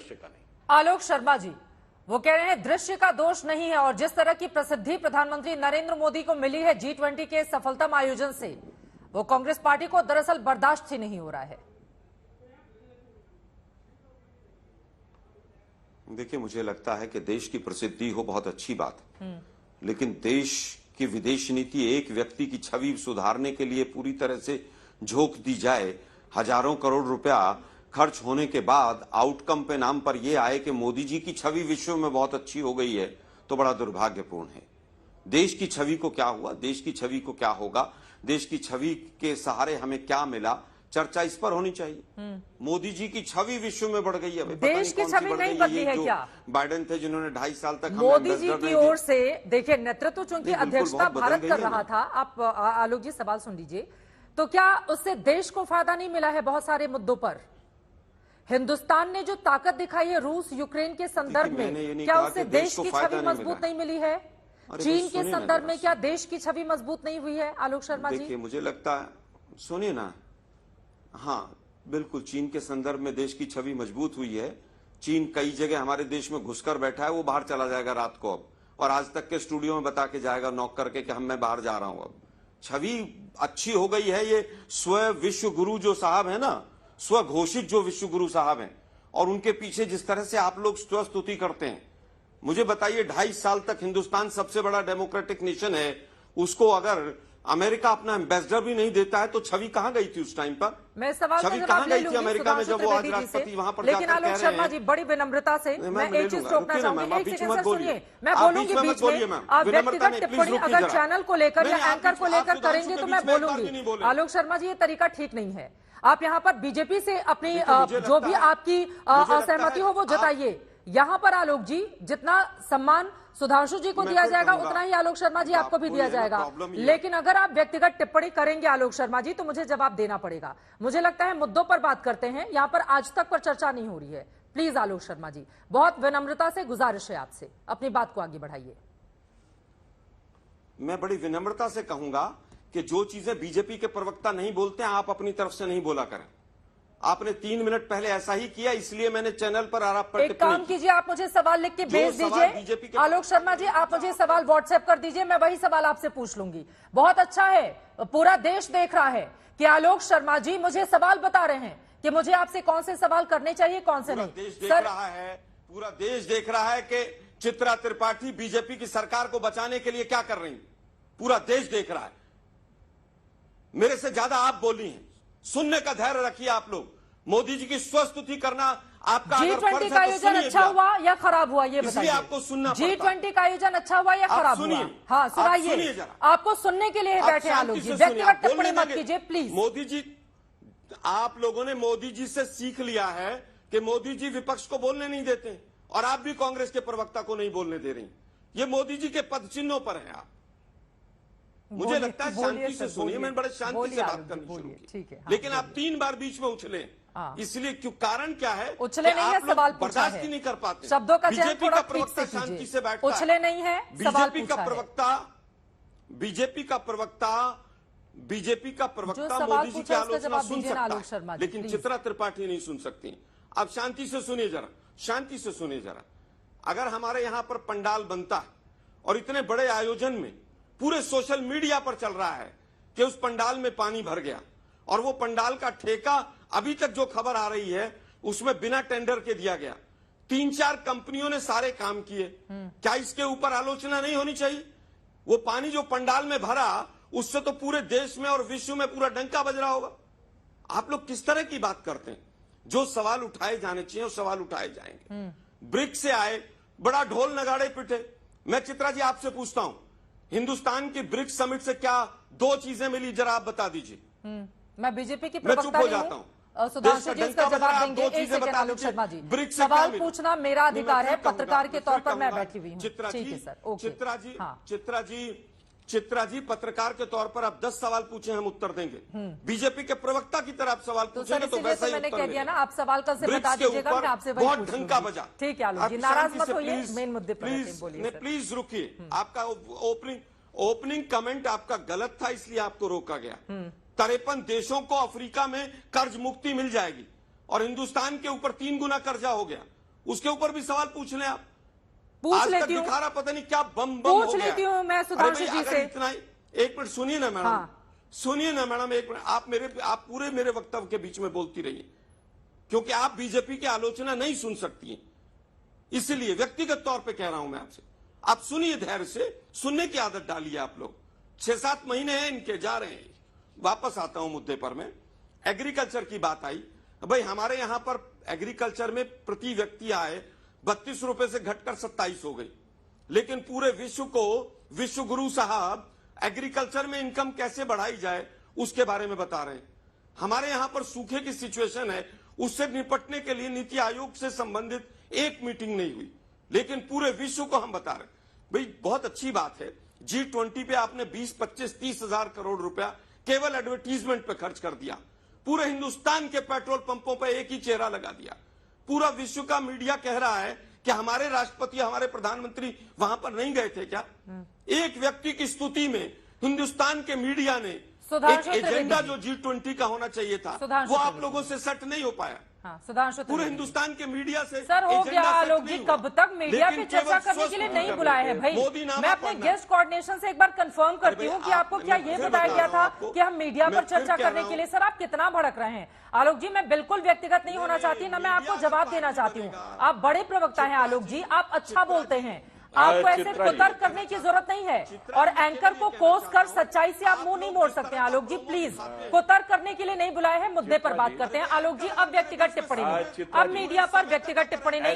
दृश्य का नहीं। आलोक शर्मा जी वो कह रहे हैं दृश्य का दोष नहीं है, और जिस तरह की प्रसिद्धि प्रधानमंत्री नरेंद्र मोदी को मिली है G20 के सफलतम आयोजन से, वो कांग्रेस पार्टी को दरअसल बर्दाश्त ही नहीं हो रहा है। देखिए, मुझे लगता है कि देश की प्रसिद्धि हो बहुत अच्छी बात है, लेकिन देश की विदेश नीति एक व्यक्ति की छवि सुधारने के लिए पूरी तरह से झोंक दी जाए, हजारों करोड़ रुपया खर्च होने के बाद आउटकम पे नाम पर यह आए कि मोदी जी की छवि विश्व में बहुत अच्छी हो गई है, तो बड़ा दुर्भाग्यपूर्ण है। देश की छवि को क्या हुआ, देश की छवि को क्या होगा, देश की छवि के सहारे हमें क्या मिला, चर्चा इस पर होनी चाहिए। मोदी जी की छवि विश्व में बढ़ गई है। देश की छवि नहीं बदली है क्या? बाइडेन थे जिन्होंने 2.5 साल तक मोदी जी की ओर से देखिए नेतृत्व, चूंकि अध्यक्षता भारत कर रहा था। आप आलोक जी सवाल सुन लीजिए, तो क्या उससे देश को फायदा नहीं मिला है? बहुत सारे मुद्दों पर हिंदुस्तान ने जो ताकत दिखाई है रूस यूक्रेन के संदर्भ में, क्या उससे देश की छवि मजबूत नहीं मिली है? चीन के संदर्भ में क्या देश की छवि मजबूत नहीं हुई है? आलोक शर्मा जी, देखिए मुझे लगता है, सुनिए ना, हाँ बिल्कुल चीन के संदर्भ में देश की छवि मजबूत हुई है। चीन कई जगह हमारे देश में घुसकर बैठा है, वो बाहर चला जाएगा रात को अब, और आज तक के स्टूडियो में बता के जाएगा नॉक करके कि मैं बाहर जा रहा हूं। अब छवि अच्छी हो गई है। ये स्व विश्व गुरु जो साहब है ना, स्व घोषित जो विश्व गुरु साहब हैं, और उनके पीछे जिस तरह से आप लोग स्तुति करते हैं, मुझे बताइए 2.5 साल तक हिंदुस्तान सबसे बड़ा डेमोक्रेटिक नेशन है, उसको अगर अमेरिका अपना एम्बेसडर भी नहीं देता है तो छवि कहां गई थी उस टाइम पर? मैं सवाल छवि कहां गई थी अमेरिका में जब वो आज राष्ट्रपति वहां पर लेकिन आलोक शर्मा जी बड़ी विनम्रता से मैं एक चीज रोकना चाहूंगी, एक सेकंड सुनिए, मैं बोलूंगी बीच में, आप व्यक्तिगत टिप्पणी अगर चैनल को लेकर या एंकर को लेकर करेंगे तो मैं बोलूंगी। आलोक शर्मा जी ये तरीका ठीक नहीं है। आप यहाँ पर बीजेपी से अपनी जो भी आपकी असहमति हो वो जताइए। यहाँ पर आलोक जी जितना सम्मान सुधांशु जी को दिया जाएगा उतना ही आलोक शर्मा जी आपको भी दिया जाएगा, लेकिन अगर आप व्यक्तिगत टिप्पणी करेंगे आलोक शर्मा जी तो मुझे जवाब देना पड़ेगा। मुझे लगता है मुद्दों पर बात करते हैं, यहाँ पर आज तक पर चर्चा नहीं हो रही है। प्लीज आलोक शर्मा जी, बहुत विनम्रता से गुजारिश है आपसे, अपनी बात को आगे बढ़ाइए। मैं बड़ी विनम्रता से कहूंगा कि जो चीजें बीजेपी के प्रवक्ता नहीं बोलते हैं, आप अपनी तरफ से नहीं बोला करें। आपने 3 मिनट पहले ऐसा ही किया, इसलिए मैंने चैनल पर आप पर एक काम कीजिए, आप मुझे सवाल लिख के भेज दीजिए। आलोक शर्मा जी आप मुझे सवाल व्हाट्सएप कर दीजिए, मैं वही सवाल आपसे पूछ लूंगी। बहुत अच्छा है, पूरा देश देख रहा है कि आलोक शर्मा जी मुझे सवाल बता रहे हैं कि मुझे आपसे कौन से सवाल करने चाहिए, कौन से नहीं। देश देख रहा है, पूरा देश देख रहा है कि चित्रा त्रिपाठी बीजेपी की सरकार को बचाने के लिए क्या कर रही है। पूरा देश देख रहा है। मेरे से ज्यादा आप बोली हैं, सुनने का धैर्य रखिए। आप लोग मोदी जी की स्वस्तुति करना आपका G20 का आयोजन अच्छा हुआ या खराब हुआ ये बताइए। आपको सुनना G20 का आयोजन अच्छा हुआ या खराब हुआ? हाँ सुनाइए, आपको सुनने के लिए बैठे आलोक जी, व्यक्तिगत टिप्पणी मत कीजिए प्लीज। मोदी जी, आप लोगों ने मोदी जी से सीख लिया है कि मोदी जी विपक्ष को बोलने नहीं देते, और आप भी कांग्रेस के प्रवक्ता को नहीं बोलने दे रही। ये मोदी जी के पद चिन्हों पर है। आप मुझे लगता है शांति से सुनिए, मैंने बड़े शांति से बात करनी शुरू की, लेकिन आप 3 बार बीच में उछले, इसलिए क्यों, कारण क्या है? उछले नहीं है, सवाल पूछा है, बर्दाश्त नहीं कर पाते। शब्दों का चयन थोड़ा ठीक से शांति से बैठता है। उछले नहीं है, सवाल बीजेपी का प्रवक्ता मोदी जी की आलोचना सुन सकता है, लेकिन चित्रा त्रिपाठी नहीं सुन सकती। आप शांति से सुनिए जरा, शांति से सुनिए जरा। अगर हमारे यहां पर पंडाल बनता है और इतने बड़े आयोजन में पूरे सोशल मीडिया पर चल रहा है कि उस पंडाल में पानी भर गया, और वो पंडाल का ठेका अभी तक जो खबर आ रही है उसमें बिना टेंडर के दिया गया, 3-4 कंपनियों ने सारे काम किए, क्या इसके ऊपर आलोचना नहीं होनी चाहिए? वो पानी जो पंडाल में भरा उससे तो पूरे देश में और विश्व में पूरा डंका बज रहा होगा। आप लोग किस तरह की बात करते हैं? जो सवाल उठाए जाने चाहिए वो सवाल उठाए जाएंगे। ब्रिक्स से आए, बड़ा ढोल नगाड़े पिटे। मैं चित्रा जी आपसे पूछता हूं, हिंदुस्तान की ब्रिक्स समिट से क्या 2 चीजें मिली, जरा आप बता दीजिए। मैं बीजेपी की मैं चुप हो जाता हूँ। सुधांशु जी इसका जवाब देंगे। एक सेकंड आलोक शर्मा जी, सवाल पूछना मेरा अधिकार है, पत्रकार के तौर पर मैं बैठी हुई हूँ। ठीक है सर, ओके। चित्रा जी पत्रकार के तौर पर आप 10 सवाल पूछे, हम उत्तर देंगे। बीजेपी के प्रवक्ता की तरह आप सवाल पूछेंगे तो वैसा ही मैंने कह दिया ना, आप सवाल कल से बता दीजिएगा, मैं आपसे वही बहुत ढंका बजा। ठीक है आलोक जी, नाराज मत होइए, मेन मुद्दे पर बोलिए। प्लीज रुकिए, आपका ओपनिंग कमेंट आपका गलत था, इसलिए आपको रोका गया। 53 देशों को अफ्रीका में कर्ज मुक्ति मिल जाएगी, और हिंदुस्तान के ऊपर 3 गुना कर्जा हो गया। उसके ऊपर भी सवाल पूछ लें आप। पूछ आज तक लेती हूँ, दिखा रहा पता नहीं क्या बम पूछ लेती हूँ मैं सुधांशु जी से। इतना एक मिनट सुनिए ना मैडम, सुनिए ना मैडम, एक मिनट। आप पूरे मेरे वक्तव्य के बीच में बोलती रहिए, क्योंकि आप बीजेपी की आलोचना नहीं सुन सकती हैं, इसलिए व्यक्तिगत तौर पे कह रहा हूं मैं आपसे। आप सुनिए धैर्य से, सुनने की आदत डालिए आप लोग। 6-7 महीने हैं इनके, जा रहे हैं। वापस आता हूं मुद्दे पर। मैं एग्रीकल्चर की बात आई। भाई हमारे यहां पर एग्रीकल्चर में प्रति व्यक्ति आय 32 रुपए से घटकर 27 हो गई, लेकिन पूरे विश्व को विश्व गुरु साहब एग्रीकल्चर में इनकम कैसे बढ़ाई जाए उसके बारे में बता रहे हैं। हमारे यहां पर सूखे की सिचुएशन है, उससे निपटने के लिए नीति आयोग से संबंधित एक मीटिंग नहीं हुई, लेकिन पूरे विश्व को हम बता रहे। भाई बहुत अच्छी बात है, G20 पे आपने 20, 25, 30 हजार करोड़ रुपया केवल एडवर्टीजमेंट पे खर्च कर दिया। पूरे हिंदुस्तान के पेट्रोल पंपों पे एक ही चेहरा लगा दिया। पूरा विश्व का मीडिया कह रहा है कि हमारे राष्ट्रपति, हमारे प्रधानमंत्री वहां पर नहीं गए थे क्या? एक व्यक्ति की स्तुति में हिंदुस्तान के मीडिया ने एक एजेंडा जो G20 का होना चाहिए था वो आप लोगों से सेट नहीं हो पाया। सुधांशु पूरे हिंदुस्तान के मीडिया से सर हो गया। आलोक जी कब तक मीडिया पे चर्चा करने के लिए नहीं बुलाए हैं भाई? मैं अपने गेस्ट कोऑर्डिनेशन से एक बार कंफर्म करती हूँ कि आपको क्या ये बताया गया था कि हम मीडिया पर चर्चा करने के लिए? सर आप कितना भड़क रहे हैं आलोक जी। मैं बिल्कुल व्यक्तिगत नहीं होना चाहती, ना मैं आपको जवाब देना चाहती हूँ। आप बड़े प्रवक्ता हैं आलोक जी, आप अच्छा बोलते हैं, आपको ऐसे कुतर्क करने की जरूरत नहीं है। और एंकर को कोस कर सच्चाई से आप मुंह नहीं मोड़ सकते हैं आलोक जी। प्लीज, कुतर्क करने के लिए नहीं बुलाए हैं, मुद्दे पर बात करते हैं। आलोक जी अब व्यक्तिगत टिप्पणी नहीं, अब मीडिया पर व्यक्तिगत टिप्पणी नहीं।